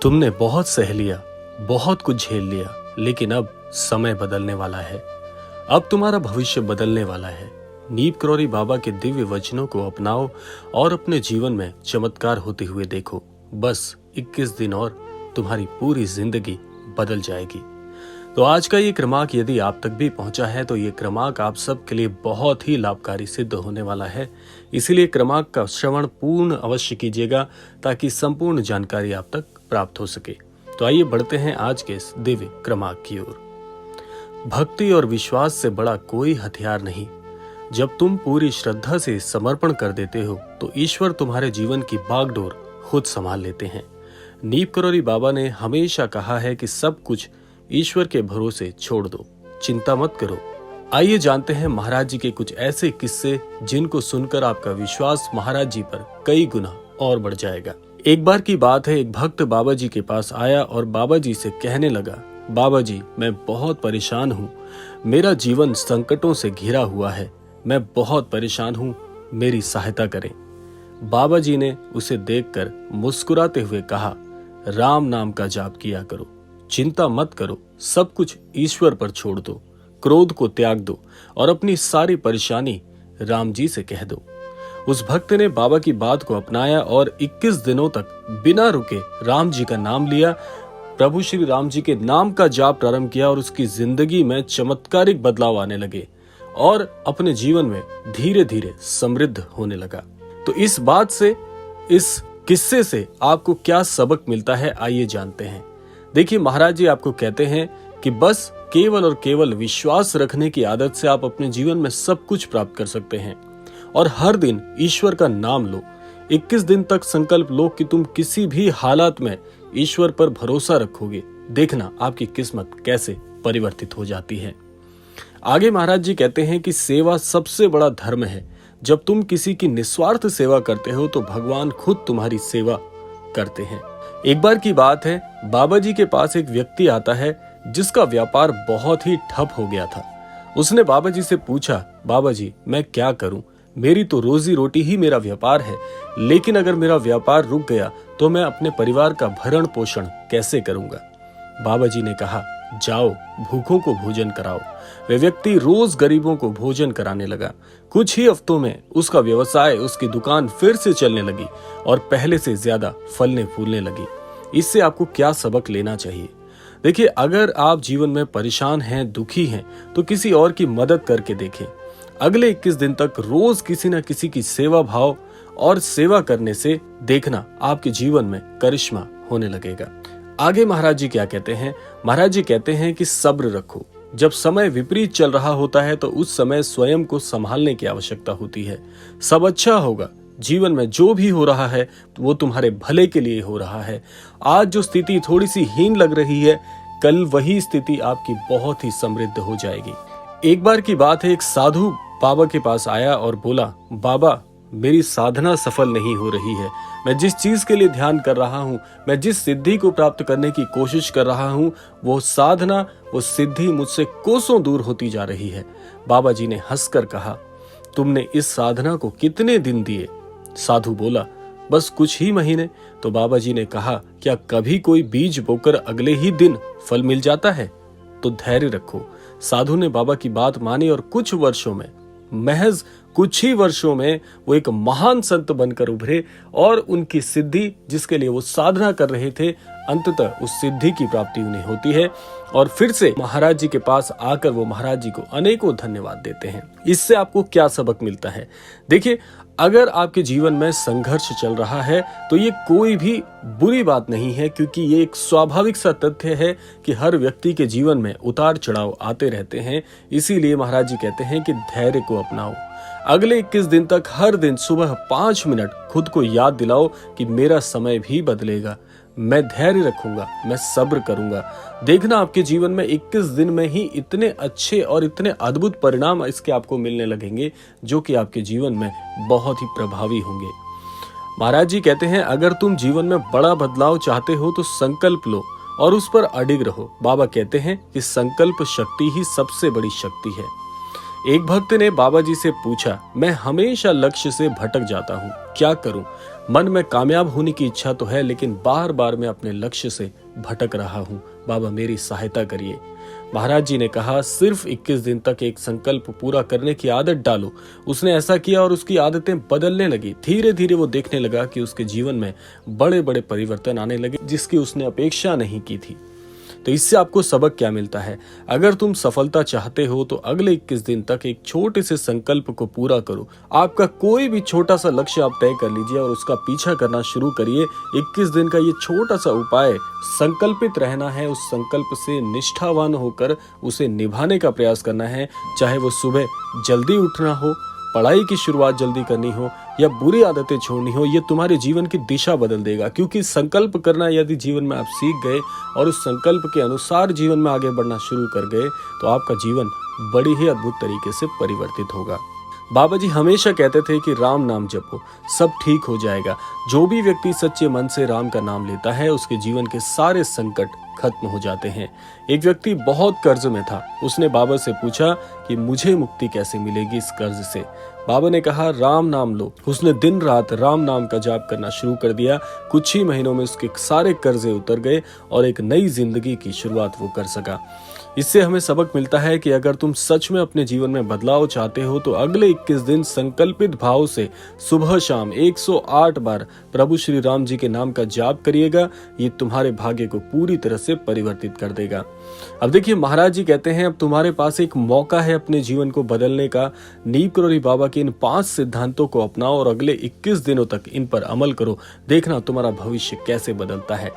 तुमने बहुत सह लिया, बहुत कुछ झेल लिया, लेकिन अब समय बदलने वाला है। अब तुम्हारा भविष्य बदलने वाला है। नीप करोरी बाबा के दिव्य वचनों को अपनाओ और अपने जीवन में चमत्कार होते हुए देखो। बस 21 दिन और तुम्हारी पूरी जिंदगी बदल जाएगी। तो आज का ये क्रमांक यदि आप तक भी पहुंचा है तो ये क्रमांक आप सबके लिए बहुत ही लाभकारी सिद्ध होने वाला है। इसीलिए क्रमांक का श्रवण पूर्ण अवश्य कीजिएगा ताकि संपूर्ण जानकारी आप तक प्राप्त हो सके। तो आइए बढ़ते हैं आज के इस दिव्य क्रमांक की ओर। भक्ति और विश्वास से बड़ा कोई हथियार नहीं। जब तुम पूरी श्रद्धा से समर्पण कर देते हो तो ईश्वर तुम्हारे जीवन की बागडोर खुद संभाल लेते हैं। नीप करोरी बाबा ने हमेशा कहा है कि सब कुछ ईश्वर के भरोसे छोड़ दो, चिंता मत करो। आइए जानते हैं महाराज जी के कुछ ऐसे किस्से जिनको सुनकर आपका विश्वास महाराज जी पर कई गुना और बढ़ जाएगा। एक बार की बात है, एक भक्त बाबा जी के पास आया और बाबा जी से कहने लगा, बाबा जी मैं बहुत परेशान हूँ, मेरा जीवन संकटों से घिरा हुआ है, मैं बहुत परेशान हूँ, मेरी सहायता करें। बाबा जी ने उसे देखकर मुस्कुराते हुए कहा, राम नाम का जाप किया करो, चिंता मत करो, सब कुछ ईश्वर पर छोड़ दो, क्रोध को त्याग दो और अपनी सारी परेशानी राम जी से कह दो। उस भक्त ने बाबा की बात को अपनाया और 21 दिनों तक बिना रुके राम जी का नाम लिया, प्रभु श्री राम जी के नाम का जाप प्रारंभ किया और उसकी जिंदगी में चमत्कारिक बदलाव आने लगे और अपने जीवन में धीरे धीरे समृद्ध होने लगा। तो इस बात से, इस किस्से से आपको क्या सबक मिलता है, आइए जानते हैं। देखिए, महाराज जी आपको कहते हैं कि बस केवल और केवल विश्वास रखने की आदत से आप अपने जीवन में सब कुछ प्राप्त कर सकते हैं। और हर दिन ईश्वर का नाम लो। 21 दिन तक संकल्प लो कि तुम किसी भी हालात में ईश्वर पर भरोसा रखोगे। देखना आपकी किस्मत कैसे परिवर्तित हो जाती है। आगे महाराज जी कहते हैं कि सेवा सबसे बड़ा धर्म है। जब तुम किसी की निस्वार्थ सेवा करते हो तो भगवान खुद तुम्हारी सेवा करते हैं। एक बार की बात है, बाबा जी के पास एक व्यक्ति आता है जिसका व्यापार बहुत ही ठप हो गया था। उसने बाबा जी से पूछा, बाबा जी मैं क्या करूं, मेरी तो रोजी रोटी ही मेरा व्यापार है, लेकिन अगर मेरा व्यापार रुक गया तो मैं अपने परिवार का भरण पोषण कैसे करूंगा। बाबा जी ने कहा, जाओ भूखों को भोजन कराओ। वे व्यक्ति रोज गरीबों को भोजन कराने लगा। कुछ ही हफ्तों में उसका व्यवसाय, उसकी दुकान फिर से चलने लगी और पहले से ज्यादा फलने फूलने लगी। इससे आपको क्या सबक लेना चाहिए? देखिए, अगर आप जीवन में परेशान हैं, दुखी हैं, तो किसी और की मदद करके देखें। अगले 21 दिन तक रोज किसी न किसी की सेवा भाव और सेवा करने से देखना आपके जीवन में करिश्मा होने लगेगा। आगे महाराज जी क्या कहते हैं? महाराज जी कहते हैं कि सब्र रखो। जब समय विपरीत चल रहा होता है तो उस समय स्वयं को संभालने की आवश्यकता होती है। सब अच्छा होगा। जीवन में जो भी हो रहा है वो तुम्हारे भले के लिए हो रहा है। आज जो स्थिति थोड़ी सी हीन लग रही है, कल वही स्थिति आपकी बहुत ही समृद्ध हो जाएगी। एक बार की बात है, एक साधु बाबा के पास आया और बोला, बाबा मेरी साधना सफल नहीं हो रही है। मैं जिस चीज के लिए ध्यान कर रहा हूँ, मैं जिस सिद्धि को प्राप्त करने की कोशिश कर रहा हूँ, वो साधना, वो सिद्धि मुझसे कोसों दूर होती जा रही है। बाबा जी ने हंसकर कहा, तुमने इस साधना को कितने दिन दिए? साधु बोला, बस कुछ ही महीने। तो बाबा जी ने कहा, क्या कभी कोई बीज बोकर अगले ही दिन फल मिल जाता है? तो धैर्य रखो। साधु ने बाबा की बात मानी और कुछ वर्षों में, महज कुछ ही वर्षों में वो एक महान संत बनकर उभरे और उनकी सिद्धि, जिसके लिए वो साधना कर रहे थे, अंततः उस सिद्धि की प्राप्ति उन्हें होती है और फिर से महाराज जी के पास आकर वो महाराज जी को अनेकों धन्यवाद देते हैं। इससे आपको क्या सबक मिलता है? देखिए, अगर आपके जीवन में संघर्ष चल रहा है तो ये कोई भी बुरी बात नहीं है, क्योंकि ये एक स्वाभाविक सा तथ्य है कि हर व्यक्ति के जीवन में उतार चढ़ाव आते रहते हैं। इसीलिए महाराज जी कहते हैं कि धैर्य को अपनाओ। अगले 21 दिन तक हर दिन सुबह 5 मिनट खुद को याद दिलाओ कि मेरा समय भी बदलेगा, मैं धैर्य रखूंगा, मैं सब्र करूंगा। देखना आपके जीवन में 21 दिन में ही इतने अच्छे और इतने अद्भुत परिणाम इसके आपको मिलने लगेंगे, जो कि आपके जीवन में बहुत ही प्रभावी होंगे। महाराज जी कहते हैं, अगर तुम जीवन में बड़ा बदलाव चाहते हो तो संकल्प लो और उस पर अडिग रहो। बाबा कहते हैं कि संकल्प शक्ति ही सबसे बड़ी शक्ति है। एक भक्त ने बाबा जी से पूछा, मैं हमेशा लक्ष्य से भटक जाता हूँ, क्या करूं? मन में कामयाब होने की इच्छा तो है, लेकिन बार बार मैं अपने लक्ष्य से भटक रहा हूँ। बाबा मेरी सहायता करिए। महाराज जी ने कहा, सिर्फ 21 दिन तक एक संकल्प पूरा करने की आदत डालो। उसने ऐसा किया और उसकी आदतें बदलने लगी। धीरे धीरे वो देखने लगा कि उसके जीवन में बड़े बड़े परिवर्तन आने लगे, जिसकी उसने अपेक्षा नहीं की थी। तो इससे आपको सबक क्या मिलता है? अगर तुम सफलता चाहते हो तो अगले 21 दिन तक एक छोटे से संकल्प को पूरा करो। आपका कोई भी छोटा सा लक्ष्य आप तय कर लीजिए और उसका पीछा करना शुरू करिए। 21 दिन का ये छोटा सा उपाय, संकल्पित रहना है, उस संकल्प से निष्ठावान होकर उसे निभाने का प्रयास करना है। चाहे वो सुबह जल्दी उठना हो, पढ़ाई की शुरुआत जल्दी करनी हो या बुरी आदतें छोड़नी हो, ये तुम्हारे जीवन की दिशा बदल देगा। क्योंकि संकल्प करना यदि जीवन में आप सीख गए और उस संकल्प के अनुसार जीवन में आगे बढ़ना शुरू कर गए तो आपका जीवन बड़ी ही अद्भुत तरीके से परिवर्तित होगा। बाबा जी हमेशा कहते थे कि राम नाम जपो, सब ठीक हो जाएगा। जो भी व्यक्ति सच्चे मन से राम का नाम लेता है, उसके जीवन के सारे संकट खत्म हो जाते हैं। एक व्यक्ति बहुत कर्ज में था। उसने बाबा से पूछा कि मुझे मुक्ति कैसे मिलेगी इस कर्ज से। बाबा ने कहा, राम नाम लो। उसने दिन रात राम नाम का जाप करना शुरू कर दिया। कुछ ही महीनों में उसके सारे कर्जे उतर गए और एक नई जिंदगी की शुरुआत वो कर सका। इससे हमें सबक मिलता है कि अगर तुम सच में अपने जीवन में बदलाव चाहते हो तो अगले 21 दिन संकल्पित भाव से सुबह शाम 108 बार प्रभु श्री राम जी के नाम का जाप करिएगा। ये तुम्हारे भाग्य को पूरी तरह से परिवर्तित कर देगा। अब देखिए, महाराज जी कहते हैं, अब तुम्हारे पास एक मौका है अपने जीवन को बदलने का। नीम करोली बाबा के इन 5 सिद्धांतों को अपनाओ और अगले 21 दिनों तक इन पर अमल करो। देखना तुम्हारा भविष्य कैसे बदलता है।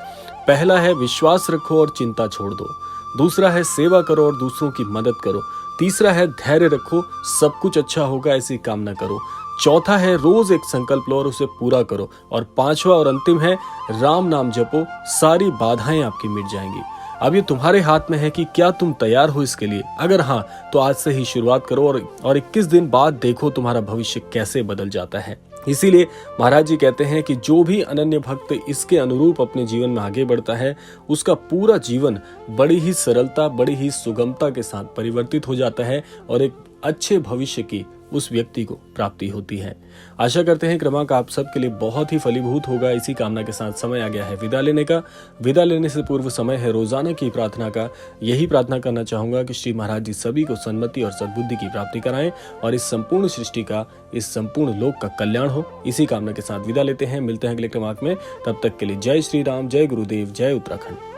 पहला है, विश्वास रखो और चिंता छोड़ दो। दूसरा है, सेवा करो और दूसरों की मदद करो। तीसरा है, धैर्य रखो, सब कुछ अच्छा होगा ऐसी कामना करो। चौथा है, रोज एक संकल्प लो और उसे पूरा करो। और पांचवा और अंतिम है, राम नाम जपो, सारी बाधाएं आपकी मिट जाएंगी। अब ये तुम्हारे हाथ में है कि क्या तुम तैयार हो इसके लिए। अगर हाँ, तो आज से ही शुरुआत करो और 21 दिन बाद देखो तुम्हारा भविष्य कैसे बदल जाता है। इसीलिए महाराज जी कहते हैं कि जो भी अनन्य भक्त इसके अनुरूप अपने जीवन में आगे बढ़ता है, उसका पूरा जीवन बड़ी ही सरलता, बड़ी ही सुगमता के साथ परिवर्तित हो जाता है और एक अच्छे भविष्य की उस व्यक्ति को प्राप्ति होती है। आशा करते हैं क्रमांक आप सबके लिए बहुत ही फलीभूत होगा। इसी कामना के साथ समय आ गया है विदा लेने का। विदा लेने से पूर्व समय है रोजाना की प्रार्थना का। यही प्रार्थना करना चाहूंगा कि श्री महाराज जी सभी को सन्मति और सद्बुद्धि की प्राप्ति कराएं और इस संपूर्ण सृष्टि का, इस संपूर्ण लोक का कल्याण हो। इसी कामना के साथ विदा लेते हैं। मिलते हैं अगले क्रमांक में। तब तक के लिए जय श्री राम, जय गुरुदेव, जय उत्तराखंड।